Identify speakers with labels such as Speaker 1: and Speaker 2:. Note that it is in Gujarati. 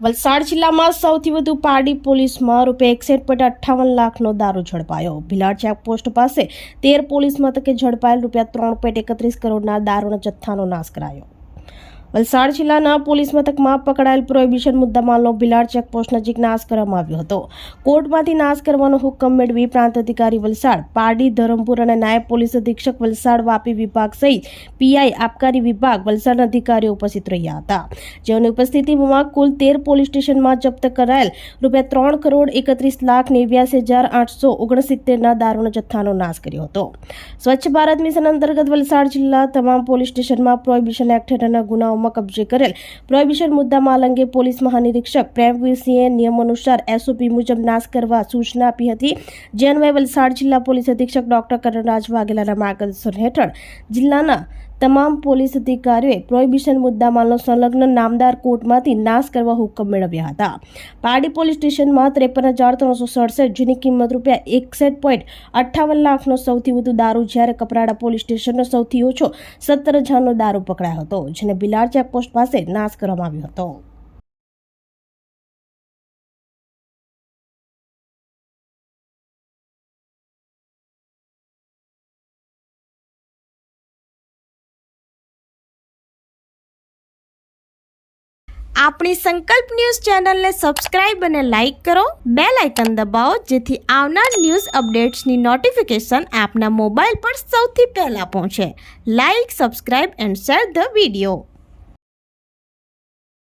Speaker 1: વલસાડ જિલ્લામાં સૌથી વધુ પારડી પોલીસમાં ₹61.58 લાખનો દારૂ ઝડપાયો। ભીલાડ ચેકપોસ્ટ પાસે 13 પોલીસ મથકે ઝડપાયેલ ₹3.31 કરોડના દારૂના જથ્થાનો નાશ કરાયો। વલસાડ જિલ્લાના પોલીસ મથકમાં પકડાયેલ પ્રોહિબિશન મુદ્દામાલનો ભીલાડ ચેકપોસ્ટ નજીક નાશ કરવામાં આવ્યો હતો। કોર્ટમાંથી નાશ કરવાનો હુકમ મેળવી પ્રાંત અધિકારી વલસાડ, પારડી, ધરમપુર અને નાયબ પોલીસ અધિક્ષક વલસાડ વાપી વિભાગ સહિત પીઆઈ આબકારી વિભાગ વલસાડના અધિકારીઓ ઉપસ્થિત રહ્યા હતા। જેઓની ઉપસ્થિતિમાં કુલ 13 પોલીસ સ્ટેશનમાં જપ્ત કરાયેલ ₹3,31,89,869 દારૂના જથ્થાનો નાશ કર્યો હતો। સ્વચ્છ ભારત મિશન અંતર્ગત વલસાડ જિલ્લા તમામ પોલીસ સ્ટેશનમાં પ્રોહિબિશન એક્ટ હેઠળના ગુનાઓ કબજે કરેલ પ્રોહિબિશન મુદ્દામાલ અંગે પોલીસ મહાનિરીક્ષક પ્રેમવીરસિંહે નિયમ અનુસાર એસઓપી મુજબ નાશ કરવા સૂચના આપી હતી। જે અન્વયે વલસાડ જિલ્લા પોલીસ અધિક્ષક ડોક્ટર કરણરાજ વાઘેલાના માર્ગદર્શન હેઠળ જિલ્લાના તમામ પોલીસ અધિકારીઓએ પ્રોહિબિશન મુદ્દામાલનો સંલગ્ન નામદાર કોર્ટમાંથી નાશ કરવા હુકમ મેળવ્યા હતા। પારડી પોલીસ સ્ટેશનમાં 53,367 જેની કિંમત ₹61.58 લાખનો સૌથી વધુ દારૂ, જ્યારે કપરાડા પોલીસ સ્ટેશનનો સૌથી ઓછો 17,000નો દારૂ પકડાયો હતો, જેને ભીલાડ ચેકપોસ્ટ પાસે નાશ કરવામાં આવ્યો હતો।
Speaker 2: આપણી સંકલ્પ ન્યૂઝ ચેનલને સબસ્ક્રાઇબ અને લાઇક કરો, બેલ આઇકન દબાવો જેથી આવનાર ન્યૂઝ અપડેટ્સની નોટિફિકેશન આપના મોબાઈલ પર સૌથી પહેલા પહોંચે। Like, subscribe and share the video.